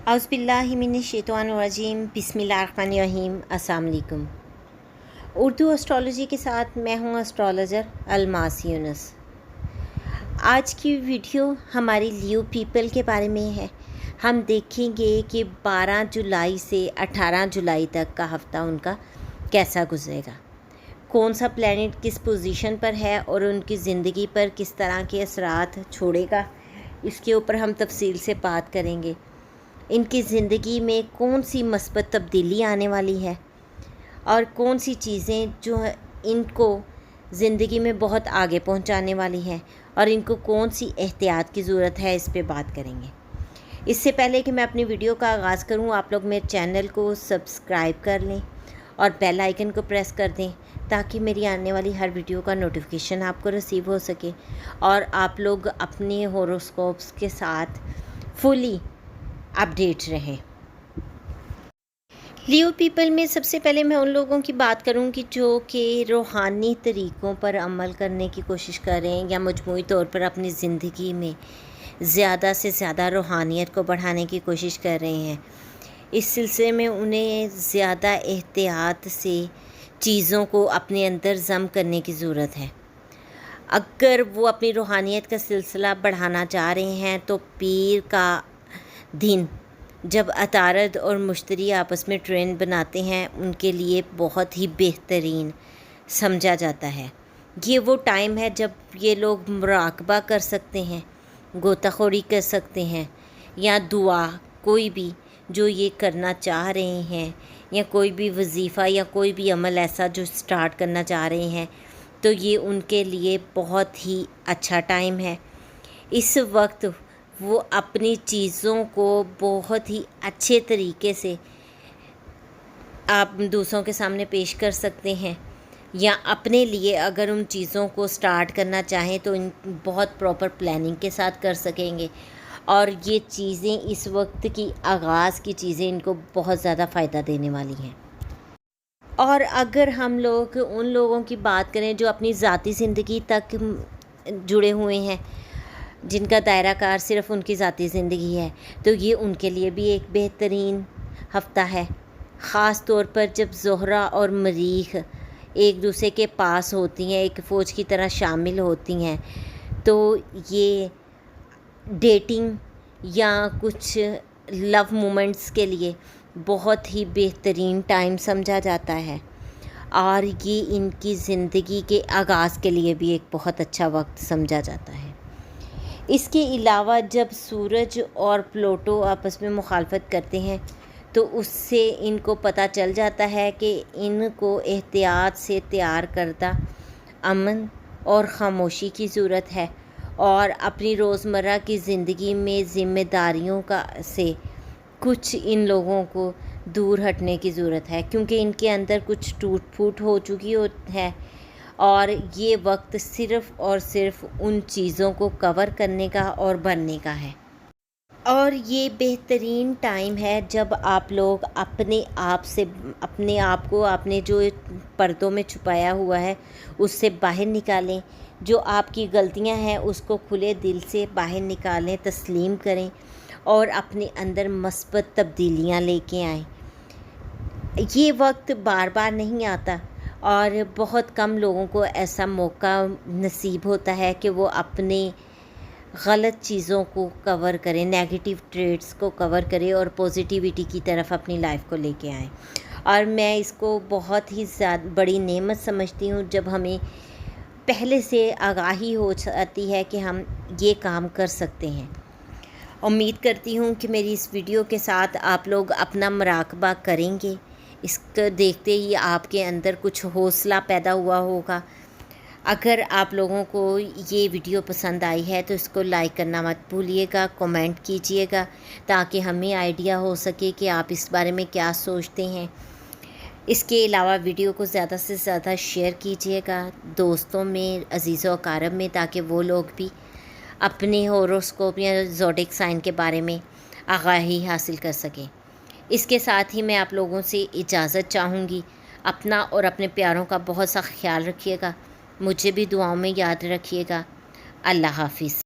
औज़ बिल्लाहि मिनश शैतानिर रजीम बिस्मिल्लाहिर्रहमानिर्रहीम। अस्सलाम वालेकुम। उर्दू एस्ट्रोलॉजी के साथ मैं हूँ एस्ट्रोलॉजर अलमास यूनुस। आज की वीडियो हमारी लियो पीपल के बारे में है। हम देखेंगे कि 12 जुलाई से 18 जुलाई तक का हफ़्ता उनका कैसा गुजरेगा, कौन सा प्लैनेट किस पोजीशन पर है और उनकी ज़िंदगी पर किस तरह के असरात छोड़ेगा, इसके ऊपर हम तफसील से बात करेंगे। इनकी ज़िंदगी में कौन सी मस्बत तब्दीली आने वाली है और कौन सी चीज़ें जो इनको ज़िंदगी में बहुत आगे पहुंचाने वाली हैं और इनको कौन सी एहतियात की ज़रूरत है, इस पे बात करेंगे। इससे पहले कि मैं अपनी वीडियो का आगाज़ करूं, आप लोग मेरे चैनल को सब्सक्राइब कर लें और बेल आइकन को प्रेस कर दें ताकि मेरी आने वाली हर वीडियो का नोटिफिकेशन आपको रिसीव हो सके और आप लोग अपने होरोस्कोप्स के साथ फुली अपडेट रहें। लियो पीपल में सबसे पहले मैं उन लोगों की बात करूंगी जो कि रूहानी तरीक़ों पर अमल करने की कोशिश कर रहे हैं या मजमूई तौर पर अपनी ज़िंदगी में ज़्यादा से ज़्यादा रूहानियत को बढ़ाने की कोशिश कर रहे हैं। इस सिलसिले में उन्हें ज़्यादा एहतियात से चीज़ों को अपने अंदर ज़म करने की ज़रूरत है। अगर वो अपनी रूहानियत का सिलसिला बढ़ाना चाह रहे हैं तो पीर का दिन जब अतारद और मुश्तरी आपस में ट्रेन बनाते हैं, उनके लिए बहुत ही बेहतरीन समझा जाता है। ये वो टाइम है जब ये लोग मुराकबा कर सकते हैं, गोताखोरी कर सकते हैं या दुआ, कोई भी जो ये करना चाह रहे हैं या कोई भी वजीफ़ा या कोई भी अमल ऐसा जो स्टार्ट करना चाह रहे हैं, तो ये उनके लिए बहुत ही अच्छा टाइम है। इस वक्त वो अपनी चीज़ों को बहुत ही अच्छे तरीके से आप दूसरों के सामने पेश कर सकते हैं या अपने लिए अगर उन चीज़ों को स्टार्ट करना चाहें तो इन बहुत प्रॉपर प्लानिंग के साथ कर सकेंगे और ये चीज़ें इस वक्त की आगाज़ की चीज़ें इनको बहुत ज़्यादा फ़ायदा देने वाली हैं। और अगर हम लोग उन लोगों की बात करें जो अपनी ज़ाती ज़िंदगी तक जुड़े हुए हैं, जिनका दायरा कार सिर्फ़ उनकी ज़ाती ज़िंदगी है, तो ये उनके लिए भी एक बेहतरीन हफ़्ता है। ख़ास तौर पर जब ज़ोहरा और मरीख़ एक दूसरे के पास होती हैं, एक फ़ौज की तरह शामिल होती हैं, तो ये डेटिंग या कुछ लव मोमेंट्स के लिए बहुत ही बेहतरीन टाइम समझा जाता है और ये इनकी ज़िंदगी के आगाज़ के लिए भी एक बहुत अच्छा वक्त समझा जाता है। इसके अलावा जब सूरज और प्लूटो आपस में मुखालफत करते हैं तो उससे इनको पता चल जाता है कि इनको एहतियात से तैयार करदा अमन और ख़ामोशी की ज़रूरत है और अपनी रोज़मर्रा की ज़िंदगी में ज़िम्मेदारियों का से कुछ इन लोगों को दूर हटने की ज़रूरत है, क्योंकि इनके अंदर कुछ टूट फूट हो चुकी है और ये वक्त सिर्फ़ और सिर्फ उन चीज़ों को कवर करने का और भरने का है। और ये बेहतरीन टाइम है जब आप लोग अपने आप को आपने जो पर्दों में छुपाया हुआ है उससे बाहर निकालें। जो आपकी गलतियां हैं उसको खुले दिल से बाहर निकालें, तस्लीम करें और अपने अंदर मस्बत तब्दीलियां लेके आएँ। ये वक्त बार बार नहीं आता और बहुत कम लोगों को ऐसा मौका नसीब होता है कि वो अपने गलत चीज़ों को कवर करें, नेगेटिव ट्रेड्स को कवर करें और पॉजिटिविटी की तरफ अपनी लाइफ को लेके आएँ। और मैं इसको बहुत ही ज़्यादा बड़ी नेमत समझती हूँ जब हमें पहले से आगाही हो जाती है कि हम ये काम कर सकते हैं। उम्मीद करती हूँ कि मेरी इस वीडियो के साथ आप लोग अपना मुराकबा करेंगे। इसको देखते ही आपके अंदर कुछ हौसला पैदा हुआ होगा। अगर आप लोगों को ये वीडियो पसंद आई है तो इसको लाइक करना मत भूलिएगा, कमेंट कीजिएगा ताकि हमें आइडिया हो सके कि आप इस बारे में क्या सोचते हैं। इसके अलावा वीडियो को ज़्यादा से ज़्यादा शेयर कीजिएगा दोस्तों में, अजीज़ व अकारब में, ताकि वो लोग भी अपने होरोस्कोप या ज़ोडिक साइन के बारे में आगाही हासिल कर सकें। इसके साथ ही मैं आप लोगों से इजाज़त चाहूँगी। अपना और अपने प्यारों का बहुत सा ख्याल रखिएगा, मुझे भी दुआओं में याद रखिएगा। अल्लाह हाफ़िज़।